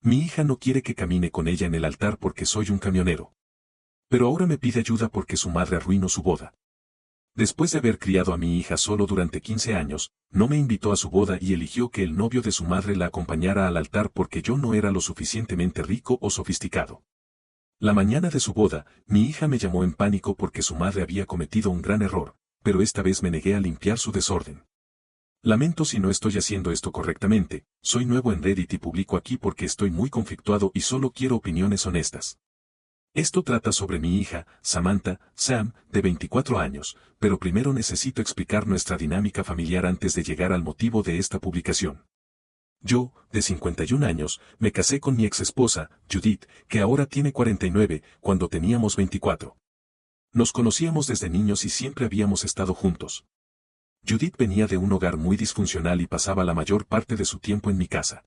Mi hija no quiere que camine con ella en el altar porque soy un camionero. Pero ahora me pide ayuda porque su madre arruinó su boda. Después de haber criado a mi hija solo durante 15 años, no me invitó a su boda y eligió que el novio de su madre la acompañara al altar porque yo no era lo suficientemente rico o sofisticado. La mañana de su boda, mi hija me llamó en pánico porque su madre había cometido un gran error, pero esta vez me negué a limpiar su desorden. Lamento si no estoy haciendo esto correctamente, soy nuevo en Reddit y publico aquí porque estoy muy conflictuado y solo quiero opiniones honestas. Esto trata sobre mi hija, Samantha, Sam, de 24 años, pero primero necesito explicar nuestra dinámica familiar antes de llegar al motivo de esta publicación. Yo, de 51 años, me casé con mi exesposa, Judith, que ahora tiene 49, cuando teníamos 24. Nos conocíamos desde niños y siempre habíamos estado juntos. Judith venía de un hogar muy disfuncional y pasaba la mayor parte de su tiempo en mi casa.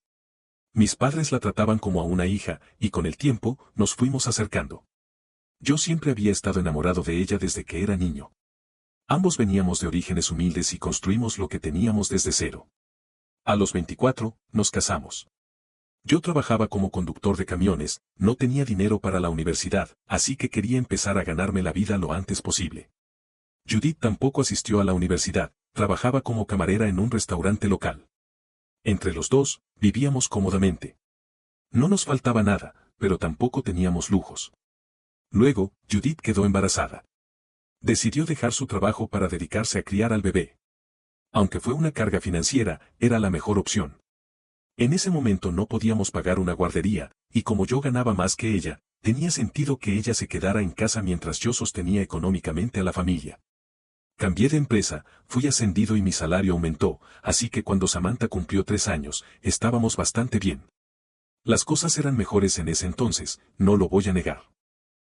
Mis padres la trataban como a una hija, y con el tiempo, nos fuimos acercando. Yo siempre había estado enamorado de ella desde que era niño. Ambos veníamos de orígenes humildes y construimos lo que teníamos desde cero. A los 24, nos casamos. Yo trabajaba como conductor de camiones, no tenía dinero para la universidad, así que quería empezar a ganarme la vida lo antes posible. Judith tampoco asistió a la universidad, trabajaba como camarera en un restaurante local. Entre los dos, vivíamos cómodamente. No nos faltaba nada, pero tampoco teníamos lujos. Luego, Judith quedó embarazada. Decidió dejar su trabajo para dedicarse a criar al bebé. Aunque fue una carga financiera, era la mejor opción. En ese momento no podíamos pagar una guardería, y como yo ganaba más que ella, tenía sentido que ella se quedara en casa mientras yo sostenía económicamente a la familia. Cambié de empresa, fui ascendido y mi salario aumentó, así que cuando Samantha cumplió 3 años, estábamos bastante bien. Las cosas eran mejores en ese entonces, no lo voy a negar.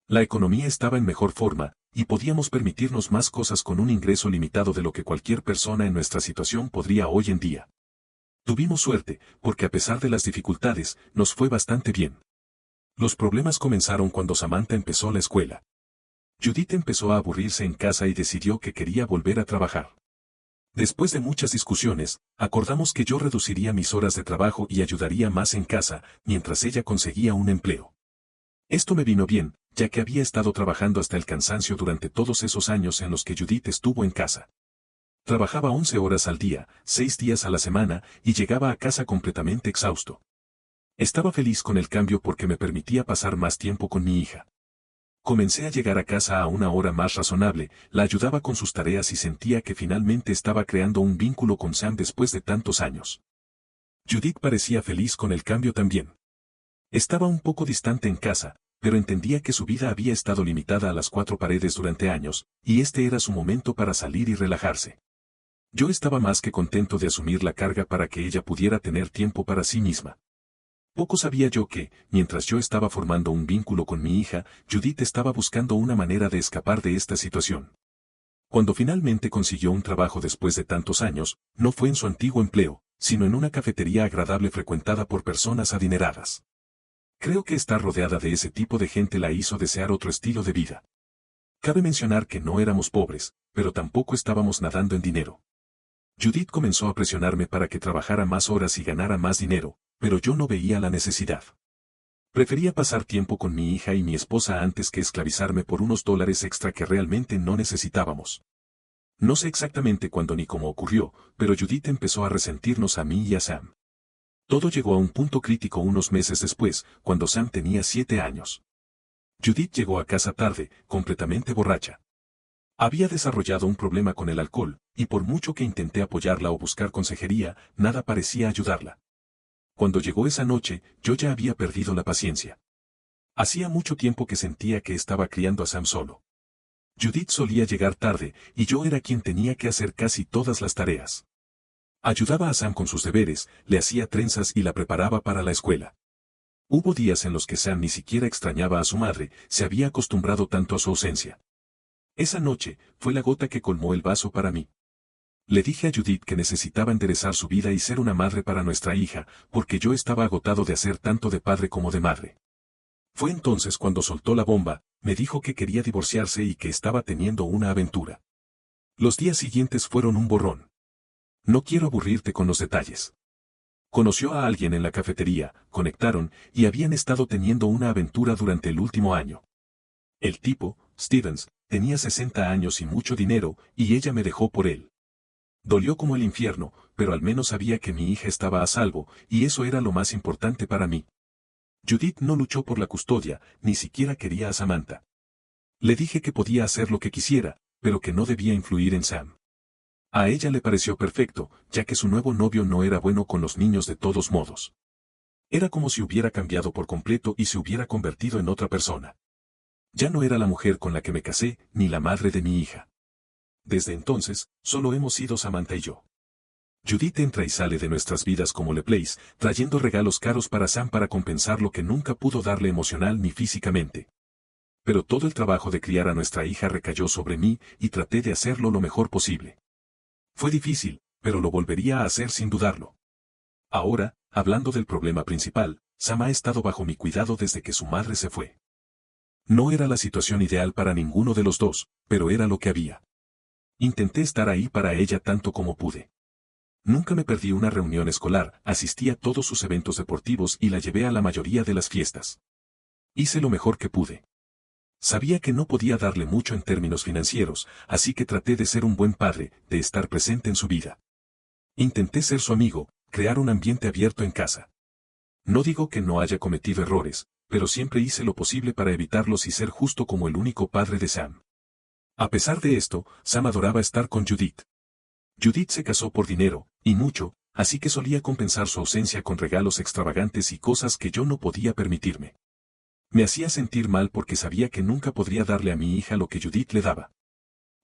La economía estaba en mejor forma, y podíamos permitirnos más cosas con un ingreso limitado de lo que cualquier persona en nuestra situación podría hoy en día. Tuvimos suerte, porque a pesar de las dificultades, nos fue bastante bien. Los problemas comenzaron cuando Samantha empezó la escuela. Judith empezó a aburrirse en casa y decidió que quería volver a trabajar. Después de muchas discusiones, acordamos que yo reduciría mis horas de trabajo y ayudaría más en casa, mientras ella conseguía un empleo. Esto me vino bien, ya que había estado trabajando hasta el cansancio durante todos esos años en los que Judith estuvo en casa. Trabajaba 11 horas al día, 6 días a la semana, y llegaba a casa completamente exhausto. Estaba feliz con el cambio porque me permitía pasar más tiempo con mi hija. Comencé a llegar a casa a una hora más razonable, la ayudaba con sus tareas y sentía que finalmente estaba creando un vínculo con Sam después de tantos años. Judith parecía feliz con el cambio también. Estaba un poco distante en casa, pero entendía que su vida había estado limitada a las 4 paredes durante años, y este era su momento para salir y relajarse. Yo estaba más que contento de asumir la carga para que ella pudiera tener tiempo para sí misma. Poco sabía yo que, mientras yo estaba formando un vínculo con mi hija, Judith estaba buscando una manera de escapar de esta situación. Cuando finalmente consiguió un trabajo después de tantos años, no fue en su antiguo empleo, sino en una cafetería agradable frecuentada por personas adineradas. Creo que estar rodeada de ese tipo de gente la hizo desear otro estilo de vida. Cabe mencionar que no éramos pobres, pero tampoco estábamos nadando en dinero. Judith comenzó a presionarme para que trabajara más horas y ganara más dinero, pero yo no veía la necesidad. Prefería pasar tiempo con mi hija y mi esposa antes que esclavizarme por unos dólares extra que realmente no necesitábamos. No sé exactamente cuándo ni cómo ocurrió, pero Judith empezó a resentirnos a mí y a Sam. Todo llegó a un punto crítico unos meses después, cuando Sam tenía 7 años. Judith llegó a casa tarde, completamente borracha. Había desarrollado un problema con el alcohol, y por mucho que intenté apoyarla o buscar consejería, nada parecía ayudarla. Cuando llegó esa noche, yo ya había perdido la paciencia. Hacía mucho tiempo que sentía que estaba criando a Sam solo. Judith solía llegar tarde, y yo era quien tenía que hacer casi todas las tareas. Ayudaba a Sam con sus deberes, le hacía trenzas y la preparaba para la escuela. Hubo días en los que Sam ni siquiera extrañaba a su madre, se había acostumbrado tanto a su ausencia. Esa noche, fue la gota que colmó el vaso para mí. Le dije a Judith que necesitaba enderezar su vida y ser una madre para nuestra hija, porque yo estaba agotado de hacer tanto de padre como de madre. Fue entonces cuando soltó la bomba, me dijo que quería divorciarse y que estaba teniendo una aventura. Los días siguientes fueron un borrón. No quiero aburrirte con los detalles. Conoció a alguien en la cafetería, conectaron, y habían estado teniendo una aventura durante el último año. El tipo, Stevens, tenía 60 años y mucho dinero, y ella me dejó por él. Dolió como el infierno, pero al menos sabía que mi hija estaba a salvo, y eso era lo más importante para mí. Judith no luchó por la custodia, ni siquiera quería a Samantha. Le dije que podía hacer lo que quisiera, pero que no debía influir en Sam. A ella le pareció perfecto, ya que su nuevo novio no era bueno con los niños de todos modos. Era como si hubiera cambiado por completo y se hubiera convertido en otra persona. Ya no era la mujer con la que me casé, ni la madre de mi hija. Desde entonces, solo hemos sido Samantha y yo. Judith entra y sale de nuestras vidas como Le Place, trayendo regalos caros para Sam para compensar lo que nunca pudo darle emocional ni físicamente. Pero todo el trabajo de criar a nuestra hija recayó sobre mí y traté de hacerlo lo mejor posible. Fue difícil, pero lo volvería a hacer sin dudarlo. Ahora, hablando del problema principal, Sam ha estado bajo mi cuidado desde que su madre se fue. No era la situación ideal para ninguno de los dos, pero era lo que había. Intenté estar ahí para ella tanto como pude. Nunca me perdí una reunión escolar, asistí a todos sus eventos deportivos y la llevé a la mayoría de las fiestas. Hice lo mejor que pude. Sabía que no podía darle mucho en términos financieros, así que traté de ser un buen padre, de estar presente en su vida. Intenté ser su amigo, crear un ambiente abierto en casa. No digo que no haya cometido errores, pero siempre hice lo posible para evitarlos y ser justo como el único padre de Sam. A pesar de esto, Sam adoraba estar con Judith. Judith se casó por dinero, y mucho, así que solía compensar su ausencia con regalos extravagantes y cosas que yo no podía permitirme. Me hacía sentir mal porque sabía que nunca podría darle a mi hija lo que Judith le daba.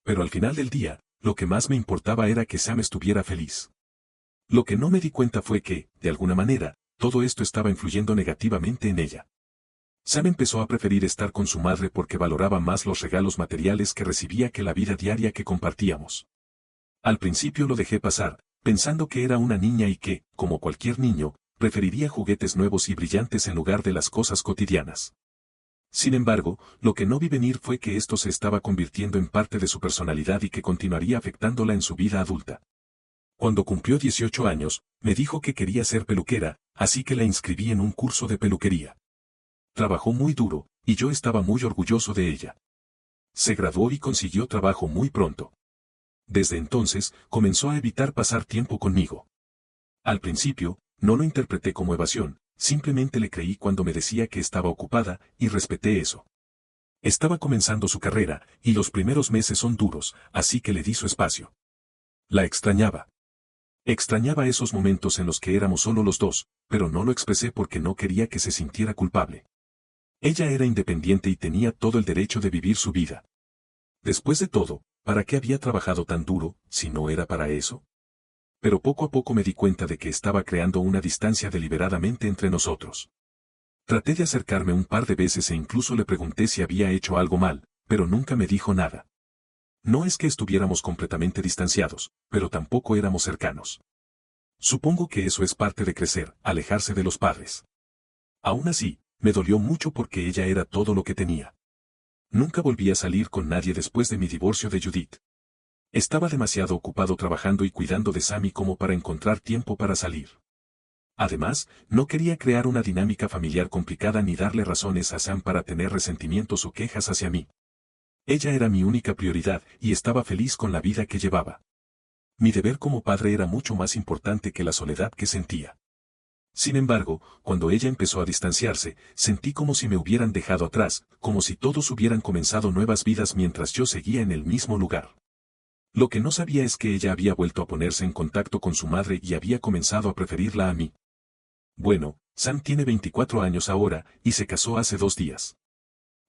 Pero al final del día, lo que más me importaba era que Sam estuviera feliz. Lo que no me di cuenta fue que, de alguna manera, todo esto estaba influyendo negativamente en ella. Sam empezó a preferir estar con su madre porque valoraba más los regalos materiales que recibía que la vida diaria que compartíamos. Al principio lo dejé pasar, pensando que era una niña y que, como cualquier niño, preferiría juguetes nuevos y brillantes en lugar de las cosas cotidianas. Sin embargo, lo que no vi venir fue que esto se estaba convirtiendo en parte de su personalidad y que continuaría afectándola en su vida adulta. Cuando cumplió 18 años, me dijo que quería ser peluquera, así que la inscribí en un curso de peluquería. Trabajó muy duro, y yo estaba muy orgulloso de ella. Se graduó y consiguió trabajo muy pronto. Desde entonces, comenzó a evitar pasar tiempo conmigo. Al principio, no lo interpreté como evasión, simplemente le creí cuando me decía que estaba ocupada, y respeté eso. Estaba comenzando su carrera, y los primeros meses son duros, así que le di su espacio. La extrañaba. Extrañaba esos momentos en los que éramos solo los dos, pero no lo expresé porque no quería que se sintiera culpable. Ella era independiente y tenía todo el derecho de vivir su vida. Después de todo, ¿para qué había trabajado tan duro, si no era para eso? Pero poco a poco me di cuenta de que estaba creando una distancia deliberadamente entre nosotros. Traté de acercarme un par de veces e incluso le pregunté si había hecho algo mal, pero nunca me dijo nada. No es que estuviéramos completamente distanciados, pero tampoco éramos cercanos. Supongo que eso es parte de crecer, alejarse de los padres. Aún así, me dolió mucho porque ella era todo lo que tenía. Nunca volví a salir con nadie después de mi divorcio de Judith. Estaba demasiado ocupado trabajando y cuidando de Sammy como para encontrar tiempo para salir. Además, no quería crear una dinámica familiar complicada ni darle razones a Sam para tener resentimientos o quejas hacia mí. Ella era mi única prioridad y estaba feliz con la vida que llevaba. Mi deber como padre era mucho más importante que la soledad que sentía. Sin embargo, cuando ella empezó a distanciarse, sentí como si me hubieran dejado atrás, como si todos hubieran comenzado nuevas vidas mientras yo seguía en el mismo lugar. Lo que no sabía es que ella había vuelto a ponerse en contacto con su madre y había comenzado a preferirla a mí. Bueno, Sam tiene 24 años ahora, y se casó hace 2 días.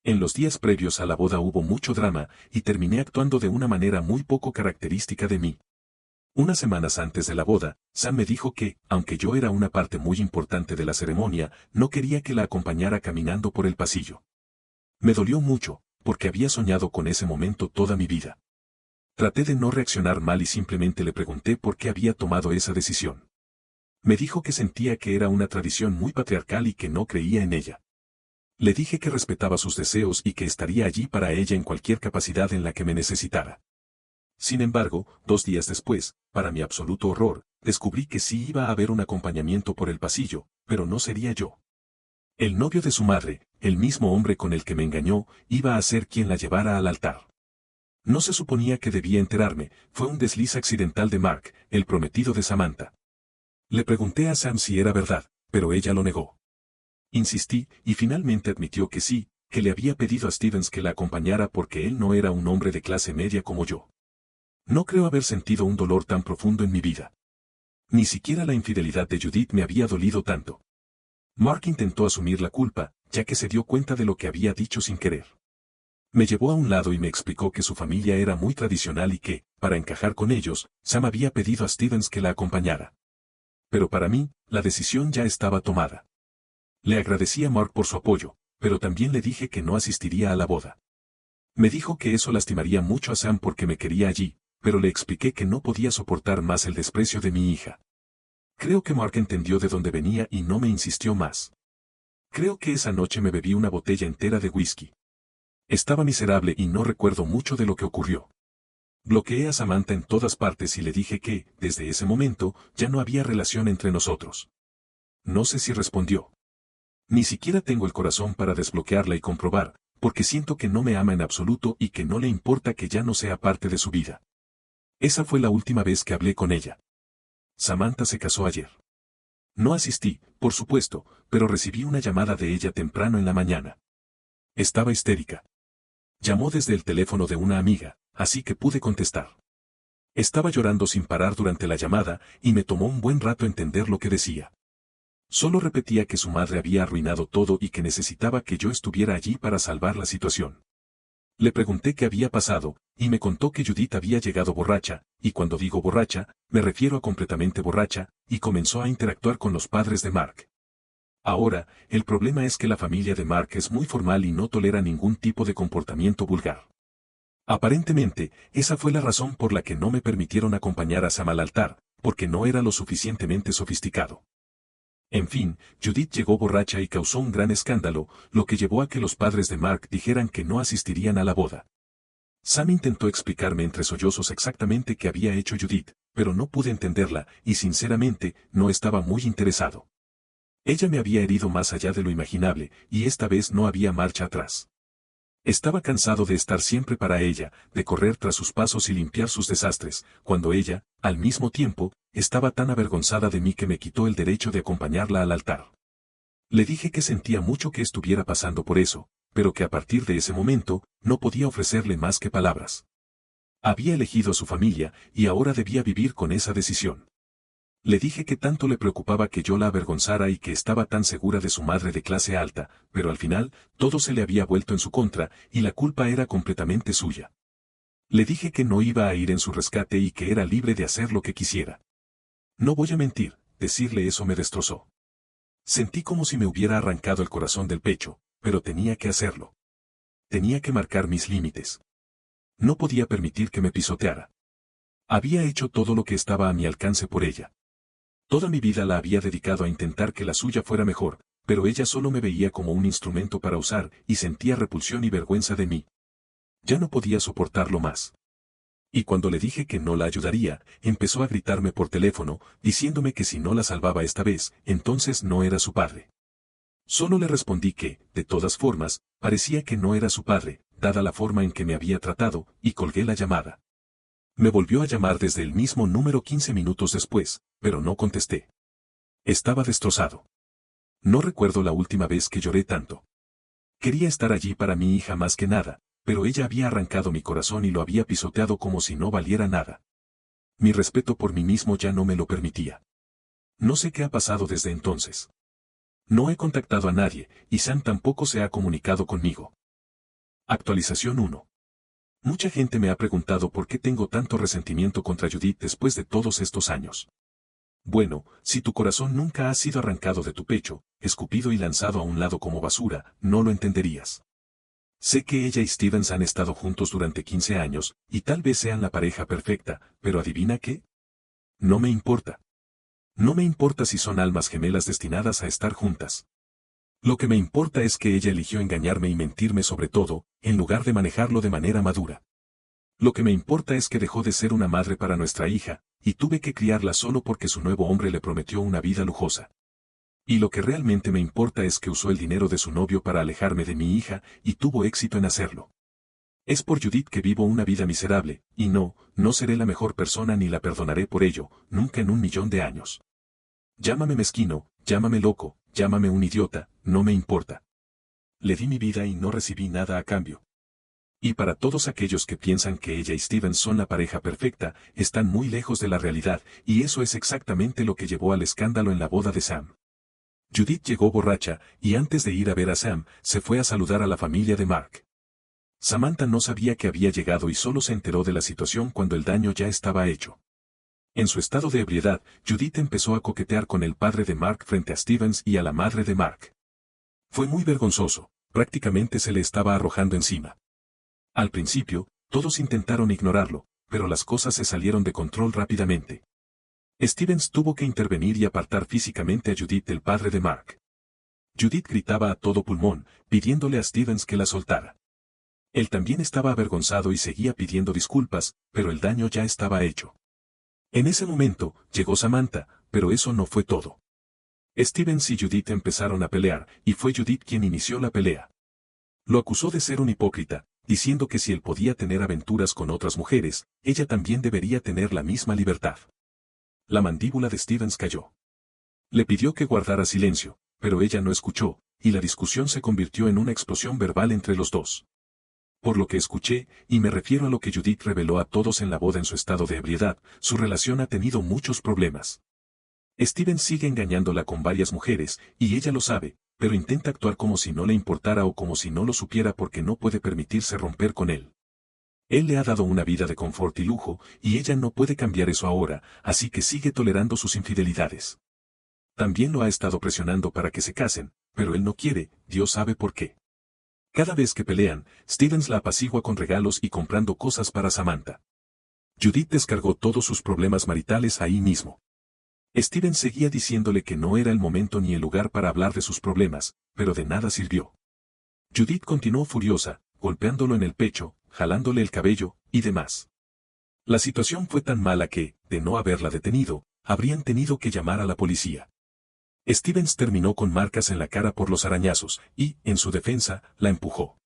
En los días previos a la boda hubo mucho drama, y terminé actuando de una manera muy poco característica de mí. Unas semanas antes de la boda, Sam me dijo que, aunque yo era una parte muy importante de la ceremonia, no quería que la acompañara caminando por el pasillo. Me dolió mucho, porque había soñado con ese momento toda mi vida. Traté de no reaccionar mal y simplemente le pregunté por qué había tomado esa decisión. Me dijo que sentía que era una tradición muy patriarcal y que no creía en ella. Le dije que respetaba sus deseos y que estaría allí para ella en cualquier capacidad en la que me necesitara. Sin embargo, 2 días después, para mi absoluto horror, descubrí que sí iba a haber un acompañamiento por el pasillo, pero no sería yo. El novio de su madre, el mismo hombre con el que me engañó, iba a ser quien la llevara al altar. No se suponía que debía enterarme, fue un desliz accidental de Mark, el prometido de Samantha. Le pregunté a Sam si era verdad, pero ella lo negó. Insistí, y finalmente admitió que sí, que le había pedido a Stevens que la acompañara porque él no era un hombre de clase media como yo. No creo haber sentido un dolor tan profundo en mi vida. Ni siquiera la infidelidad de Judith me había dolido tanto. Mark intentó asumir la culpa, ya que se dio cuenta de lo que había dicho sin querer. Me llevó a un lado y me explicó que su familia era muy tradicional y que, para encajar con ellos, Sam había pedido a Stevens que la acompañara. Pero para mí, la decisión ya estaba tomada. Le agradecí a Mark por su apoyo, pero también le dije que no asistiría a la boda. Me dijo que eso lastimaría mucho a Sam porque me quería allí, pero le expliqué que no podía soportar más el desprecio de mi hija. Creo que Mark entendió de dónde venía y no me insistió más. Creo que esa noche me bebí una botella entera de whisky. Estaba miserable y no recuerdo mucho de lo que ocurrió. Bloqueé a Samantha en todas partes y le dije que, desde ese momento, ya no había relación entre nosotros. No sé si respondió. Ni siquiera tengo el corazón para desbloquearla y comprobar, porque siento que no me ama en absoluto y que no le importa que ya no sea parte de su vida. Esa fue la última vez que hablé con ella. Samantha se casó ayer. No asistí, por supuesto, pero recibí una llamada de ella temprano en la mañana. Estaba histérica. Llamó desde el teléfono de una amiga, así que pude contestar. Estaba llorando sin parar durante la llamada, y me tomó un buen rato entender lo que decía. Solo repetía que su madre había arruinado todo y que necesitaba que yo estuviera allí para salvar la situación. Le pregunté qué había pasado, y me contó que Judith había llegado borracha, y cuando digo borracha, me refiero a completamente borracha, y comenzó a interactuar con los padres de Mark. Ahora, el problema es que la familia de Mark es muy formal y no tolera ningún tipo de comportamiento vulgar. Aparentemente, esa fue la razón por la que no me permitieron acompañar a Sam al altar, porque no era lo suficientemente sofisticado. En fin, Judith llegó borracha y causó un gran escándalo, lo que llevó a que los padres de Mark dijeran que no asistirían a la boda. Sam intentó explicarme entre sollozos exactamente qué había hecho Judith, pero no pude entenderla, y sinceramente, no estaba muy interesado. Ella me había herido más allá de lo imaginable, y esta vez no había marcha atrás. Estaba cansado de estar siempre para ella, de correr tras sus pasos y limpiar sus desastres, cuando ella, al mismo tiempo, estaba tan avergonzada de mí que me quitó el derecho de acompañarla al altar. Le dije que sentía mucho que estuviera pasando por eso, pero que a partir de ese momento, no podía ofrecerle más que palabras. Había elegido a su familia, y ahora debía vivir con esa decisión. Le dije que tanto le preocupaba que yo la avergonzara y que estaba tan segura de su madre de clase alta, pero al final, todo se le había vuelto en su contra, y la culpa era completamente suya. Le dije que no iba a ir en su rescate y que era libre de hacer lo que quisiera. No voy a mentir, decirle eso me destrozó. Sentí como si me hubiera arrancado el corazón del pecho, pero tenía que hacerlo. Tenía que marcar mis límites. No podía permitir que me pisoteara. Había hecho todo lo que estaba a mi alcance por ella. Toda mi vida la había dedicado a intentar que la suya fuera mejor, pero ella solo me veía como un instrumento para usar y sentía repulsión y vergüenza de mí. Ya no podía soportarlo más. Y cuando le dije que no la ayudaría, empezó a gritarme por teléfono, diciéndome que si no la salvaba esta vez, entonces no era su padre. Solo le respondí que, de todas formas, parecía que no era su padre, dada la forma en que me había tratado, y colgué la llamada. Me volvió a llamar desde el mismo número 15 minutos después, pero no contesté. Estaba destrozado. No recuerdo la última vez que lloré tanto. Quería estar allí para mi hija más que nada, pero ella había arrancado mi corazón y lo había pisoteado como si no valiera nada. Mi respeto por mí mismo ya no me lo permitía. No sé qué ha pasado desde entonces. No he contactado a nadie, y Sam tampoco se ha comunicado conmigo. Actualización 1. Mucha gente me ha preguntado por qué tengo tanto resentimiento contra Judith después de todos estos años. Bueno, si tu corazón nunca ha sido arrancado de tu pecho, escupido y lanzado a un lado como basura, no lo entenderías. Sé que ella y Stevens han estado juntos durante 15 años, y tal vez sean la pareja perfecta, pero ¿adivina qué? No me importa. No me importa si son almas gemelas destinadas a estar juntas. Lo que me importa es que ella eligió engañarme y mentirme sobre todo, en lugar de manejarlo de manera madura. Lo que me importa es que dejó de ser una madre para nuestra hija, y tuve que criarla solo porque su nuevo hombre le prometió una vida lujosa. Y lo que realmente me importa es que usó el dinero de su novio para alejarme de mi hija, y tuvo éxito en hacerlo. Es por Judith que vivo una vida miserable, y no seré la mejor persona ni la perdonaré por ello, nunca en 1.000.000 de años. Llámame mezquino, llámame loco, llámame un idiota, no me importa. Le di mi vida y no recibí nada a cambio. Y para todos aquellos que piensan que ella y Steven son la pareja perfecta, están muy lejos de la realidad, y eso es exactamente lo que llevó al escándalo en la boda de Sam. Judith llegó borracha, y antes de ir a ver a Sam, se fue a saludar a la familia de Mark. Samantha no sabía que había llegado y solo se enteró de la situación cuando el daño ya estaba hecho. En su estado de ebriedad, Judith empezó a coquetear con el padre de Mark frente a Stevens y a la madre de Mark. Fue muy vergonzoso, prácticamente se le estaba arrojando encima. Al principio, todos intentaron ignorarlo, pero las cosas se salieron de control rápidamente. Stevens tuvo que intervenir y apartar físicamente a Judith del padre de Mark. Judith gritaba a todo pulmón, pidiéndole a Stevens que la soltara. Él también estaba avergonzado y seguía pidiendo disculpas, pero el daño ya estaba hecho. En ese momento, llegó Samantha, pero eso no fue todo. Stevens y Judith empezaron a pelear, y fue Judith quien inició la pelea. Lo acusó de ser un hipócrita, diciendo que si él podía tener aventuras con otras mujeres, ella también debería tener la misma libertad. La mandíbula de Stevens cayó. Le pidió que guardara silencio, pero ella no escuchó, y la discusión se convirtió en una explosión verbal entre los dos. Por lo que escuché, y me refiero a lo que Judith reveló a todos en la boda en su estado de ebriedad, su relación ha tenido muchos problemas. Steven sigue engañándola con varias mujeres, y ella lo sabe, pero intenta actuar como si no le importara o como si no lo supiera porque no puede permitirse romper con él. Él le ha dado una vida de confort y lujo, y ella no puede cambiar eso ahora, así que sigue tolerando sus infidelidades. También lo ha estado presionando para que se casen, pero él no quiere, Dios sabe por qué. Cada vez que pelean, Stevens la apacigua con regalos y comprando cosas para Samantha. Judith descargó todos sus problemas maritales ahí mismo. Stevens seguía diciéndole que no era el momento ni el lugar para hablar de sus problemas, pero de nada sirvió. Judith continuó furiosa, golpeándolo en el pecho, jalándole el cabello, y demás. La situación fue tan mala que, de no haberla detenido, habrían tenido que llamar a la policía. Stevens terminó con marcas en la cara por los arañazos, y, en su defensa, la empujó.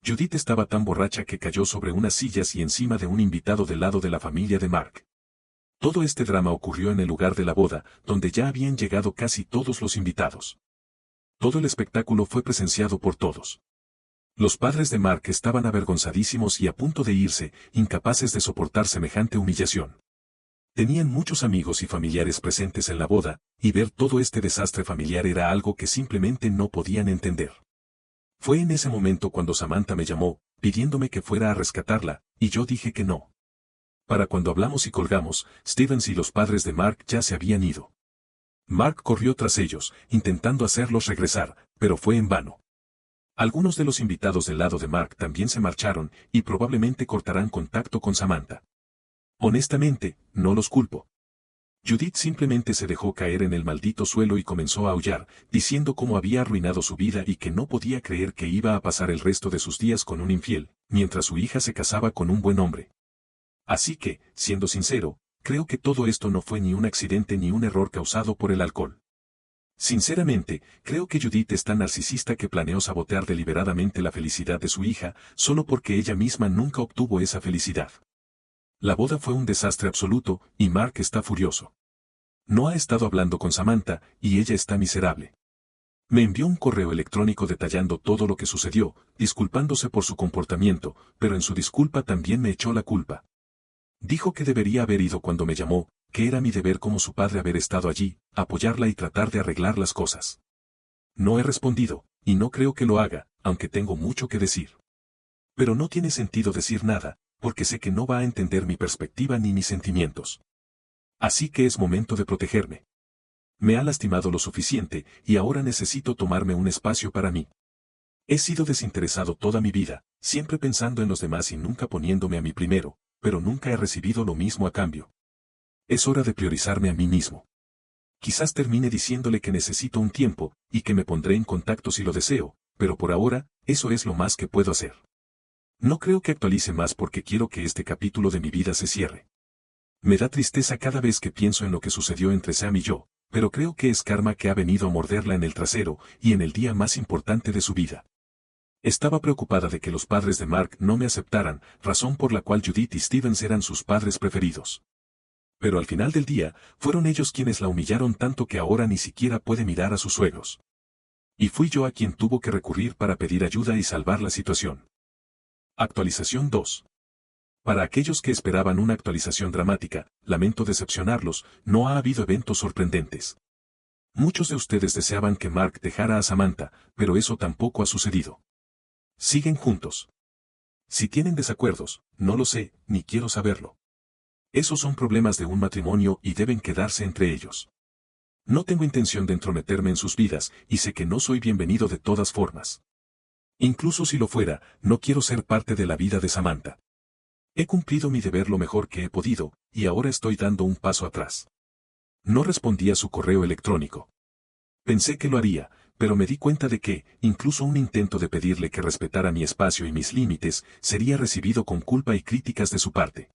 Judith estaba tan borracha que cayó sobre unas sillas y encima de un invitado del lado de la familia de Mark. Todo este drama ocurrió en el lugar de la boda, donde ya habían llegado casi todos los invitados. Todo el espectáculo fue presenciado por todos. Los padres de Mark estaban avergonzadísimos y a punto de irse, incapaces de soportar semejante humillación. Tenían muchos amigos y familiares presentes en la boda, y ver todo este desastre familiar era algo que simplemente no podían entender. Fue en ese momento cuando Samantha me llamó, pidiéndome que fuera a rescatarla, y yo dije que no. Para cuando hablamos y colgamos, Stevens y los padres de Mark ya se habían ido. Mark corrió tras ellos, intentando hacerlos regresar, pero fue en vano. Algunos de los invitados del lado de Mark también se marcharon, y probablemente cortarán contacto con Samantha. Honestamente, no los culpo. Judith simplemente se dejó caer en el maldito suelo y comenzó a aullar, diciendo cómo había arruinado su vida y que no podía creer que iba a pasar el resto de sus días con un infiel, mientras su hija se casaba con un buen hombre. Así que, siendo sincero, creo que todo esto no fue ni un accidente ni un error causado por el alcohol. Sinceramente, creo que Judith es tan narcisista que planeó sabotear deliberadamente la felicidad de su hija, solo porque ella misma nunca obtuvo esa felicidad. La boda fue un desastre absoluto, y Mark está furioso. No ha estado hablando con Samantha, y ella está miserable. Me envió un correo electrónico detallando todo lo que sucedió, disculpándose por su comportamiento, pero en su disculpa también me echó la culpa. Dijo que debería haber ido cuando me llamó, que era mi deber como su padre haber estado allí, apoyarla y tratar de arreglar las cosas. No he respondido, y no creo que lo haga, aunque tengo mucho que decir. Pero no tiene sentido decir nada, porque sé que no va a entender mi perspectiva ni mis sentimientos. Así que es momento de protegerme. Me ha lastimado lo suficiente, y ahora necesito tomarme un espacio para mí. He sido desinteresado toda mi vida, siempre pensando en los demás y nunca poniéndome a mí primero, pero nunca he recibido lo mismo a cambio. Es hora de priorizarme a mí mismo. Quizás termine diciéndole que necesito un tiempo, y que me pondré en contacto si lo deseo, pero por ahora, eso es lo más que puedo hacer. No creo que actualice más porque quiero que este capítulo de mi vida se cierre. Me da tristeza cada vez que pienso en lo que sucedió entre Sam y yo, pero creo que es karma que ha venido a morderla en el trasero y en el día más importante de su vida. Estaba preocupada de que los padres de Mark no me aceptaran, razón por la cual Judith y Stevens eran sus padres preferidos. Pero al final del día, fueron ellos quienes la humillaron tanto que ahora ni siquiera puede mirar a sus suegros. Y fui yo a quien tuvo que recurrir para pedir ayuda y salvar la situación. Actualización 2. Para aquellos que esperaban una actualización dramática, lamento decepcionarlos, no ha habido eventos sorprendentes. Muchos de ustedes deseaban que Mark dejara a Samantha, pero eso tampoco ha sucedido. Siguen juntos. Si tienen desacuerdos, no lo sé, ni quiero saberlo. Esos son problemas de un matrimonio y deben quedarse entre ellos. No tengo intención de entrometerme en sus vidas, y sé que no soy bienvenido de todas formas. Incluso si lo fuera, no quiero ser parte de la vida de Samantha. He cumplido mi deber lo mejor que he podido, y ahora estoy dando un paso atrás. No respondí a su correo electrónico. Pensé que lo haría, pero me di cuenta de que, incluso un intento de pedirle que respetara mi espacio y mis límites, sería recibido con culpa y críticas de su parte.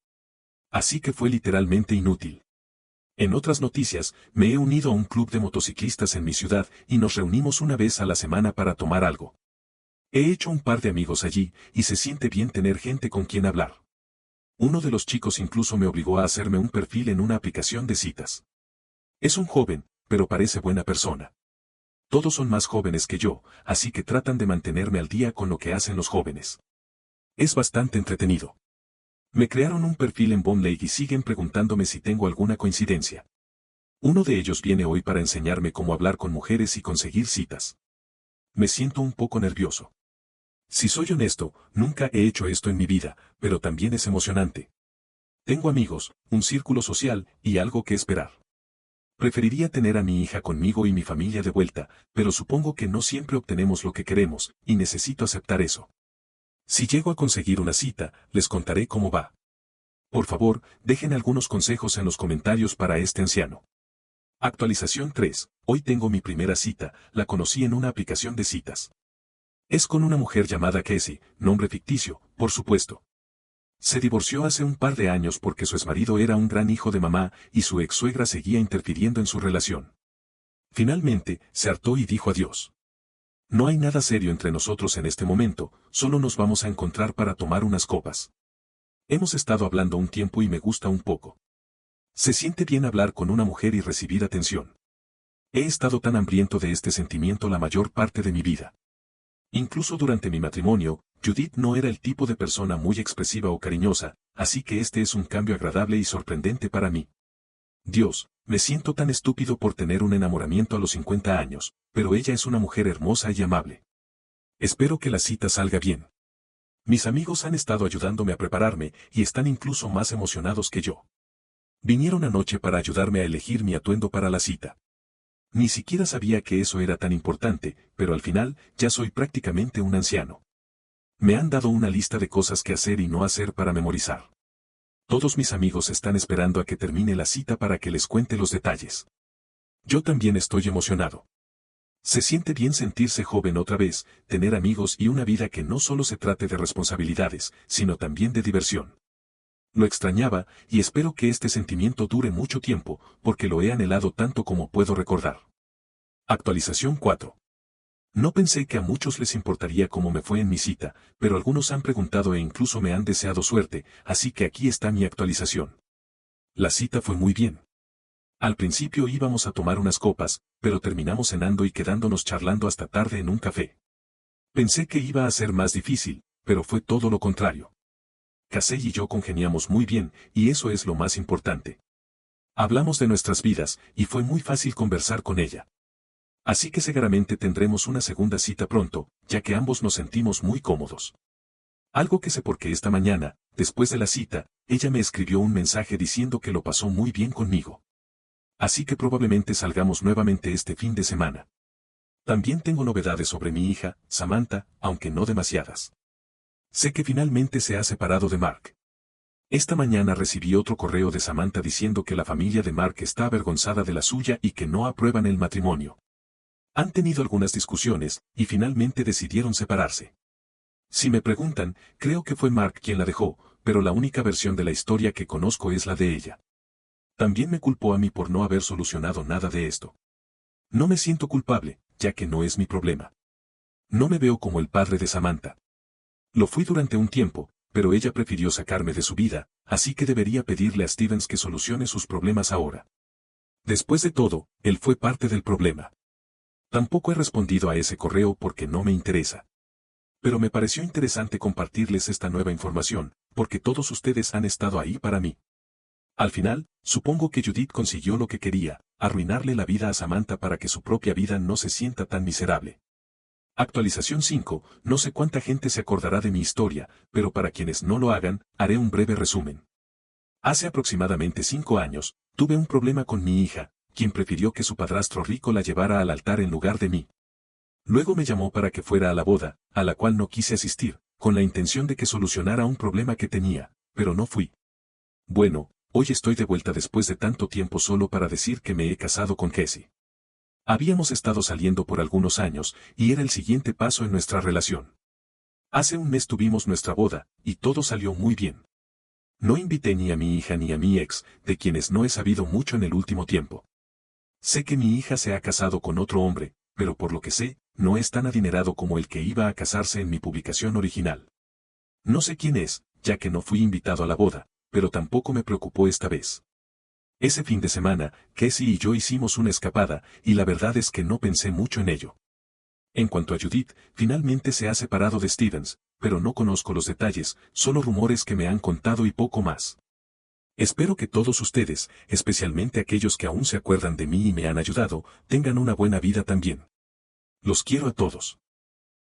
Así que fue literalmente inútil. En otras noticias, me he unido a un club de motociclistas en mi ciudad y nos reunimos una vez a la semana para tomar algo. He hecho un par de amigos allí, y se siente bien tener gente con quien hablar. Uno de los chicos incluso me obligó a hacerme un perfil en una aplicación de citas. Es un joven, pero parece buena persona. Todos son más jóvenes que yo, así que tratan de mantenerme al día con lo que hacen los jóvenes. Es bastante entretenido. Me crearon un perfil en Bone Lake y siguen preguntándome si tengo alguna coincidencia. Uno de ellos viene hoy para enseñarme cómo hablar con mujeres y conseguir citas. Me siento un poco nervioso. Si soy honesto, nunca he hecho esto en mi vida, pero también es emocionante. Tengo amigos, un círculo social, y algo que esperar. Preferiría tener a mi hija conmigo y mi familia de vuelta, pero supongo que no siempre obtenemos lo que queremos, y necesito aceptar eso. Si llego a conseguir una cita, les contaré cómo va. Por favor, dejen algunos consejos en los comentarios para este anciano. Actualización 3. Hoy tengo mi primera cita, la conocí en una aplicación de citas. Es con una mujer llamada Casey, nombre ficticio, por supuesto. Se divorció hace un par de años porque su exmarido era un gran hijo de mamá y su ex-suegra seguía interfiriendo en su relación. Finalmente, se hartó y dijo adiós. No hay nada serio entre nosotros en este momento, solo nos vamos a encontrar para tomar unas copas. Hemos estado hablando un tiempo y me gusta un poco. Se siente bien hablar con una mujer y recibir atención. He estado tan hambriento de este sentimiento la mayor parte de mi vida. Incluso durante mi matrimonio, Judith no era el tipo de persona muy expresiva o cariñosa, así que este es un cambio agradable y sorprendente para mí. Dios, me siento tan estúpido por tener un enamoramiento a los 50 años, pero ella es una mujer hermosa y amable. Espero que la cita salga bien. Mis amigos han estado ayudándome a prepararme y están incluso más emocionados que yo. Vinieron anoche para ayudarme a elegir mi atuendo para la cita. Ni siquiera sabía que eso era tan importante, pero al final, ya soy prácticamente un anciano. Me han dado una lista de cosas que hacer y no hacer para memorizar. Todos mis amigos están esperando a que termine la cita para que les cuente los detalles. Yo también estoy emocionado. Se siente bien sentirse joven otra vez, tener amigos y una vida que no solo se trate de responsabilidades, sino también de diversión. Lo extrañaba, y espero que este sentimiento dure mucho tiempo, porque lo he anhelado tanto como puedo recordar. Actualización 4. No pensé que a muchos les importaría cómo me fue en mi cita, pero algunos han preguntado e incluso me han deseado suerte, así que aquí está mi actualización. La cita fue muy bien. Al principio íbamos a tomar unas copas, pero terminamos cenando y quedándonos charlando hasta tarde en un café. Pensé que iba a ser más difícil, pero fue todo lo contrario. Casey y yo congeniamos muy bien, y eso es lo más importante. Hablamos de nuestras vidas, y fue muy fácil conversar con ella. Así que seguramente tendremos una segunda cita pronto, ya que ambos nos sentimos muy cómodos. Algo que sé porque esta mañana, después de la cita, ella me escribió un mensaje diciendo que lo pasó muy bien conmigo. Así que probablemente salgamos nuevamente este fin de semana. También tengo novedades sobre mi hija, Samantha, aunque no demasiadas. Sé que finalmente se ha separado de Mark. Esta mañana recibí otro correo de Samantha diciendo que la familia de Mark está avergonzada de la suya y que no aprueban el matrimonio. Han tenido algunas discusiones, y finalmente decidieron separarse. Si me preguntan, creo que fue Mark quien la dejó, pero la única versión de la historia que conozco es la de ella. También me culpó a mí por no haber solucionado nada de esto. No me siento culpable, ya que no es mi problema. No me veo como el padre de Samantha. Lo fui durante un tiempo, pero ella prefirió sacarme de su vida, así que debería pedirle a Stevens que solucione sus problemas ahora. Después de todo, él fue parte del problema. Tampoco he respondido a ese correo porque no me interesa. Pero me pareció interesante compartirles esta nueva información, porque todos ustedes han estado ahí para mí. Al final, supongo que Judith consiguió lo que quería, arruinarle la vida a Samantha para que su propia vida no se sienta tan miserable. Actualización 5, no sé cuánta gente se acordará de mi historia, pero para quienes no lo hagan, haré un breve resumen. Hace aproximadamente 5 años, tuve un problema con mi hija, quien prefirió que su padrastro rico la llevara al altar en lugar de mí. Luego me llamó para que fuera a la boda, a la cual no quise asistir, con la intención de que solucionara un problema que tenía, pero no fui. Bueno, hoy estoy de vuelta después de tanto tiempo solo para decir que me he casado con Cassie. Habíamos estado saliendo por algunos años, y era el siguiente paso en nuestra relación. Hace un mes tuvimos nuestra boda, y todo salió muy bien. No invité ni a mi hija ni a mi ex, de quienes no he sabido mucho en el último tiempo. Sé que mi hija se ha casado con otro hombre, pero por lo que sé, no es tan adinerado como el que iba a casarse en mi publicación original. No sé quién es, ya que no fui invitado a la boda, pero tampoco me preocupó esta vez. Ese fin de semana, Cassie y yo hicimos una escapada, y la verdad es que no pensé mucho en ello. En cuanto a Judith, finalmente se ha separado de Stevens, pero no conozco los detalles, solo rumores que me han contado y poco más. Espero que todos ustedes, especialmente aquellos que aún se acuerdan de mí y me han ayudado, tengan una buena vida también. Los quiero a todos.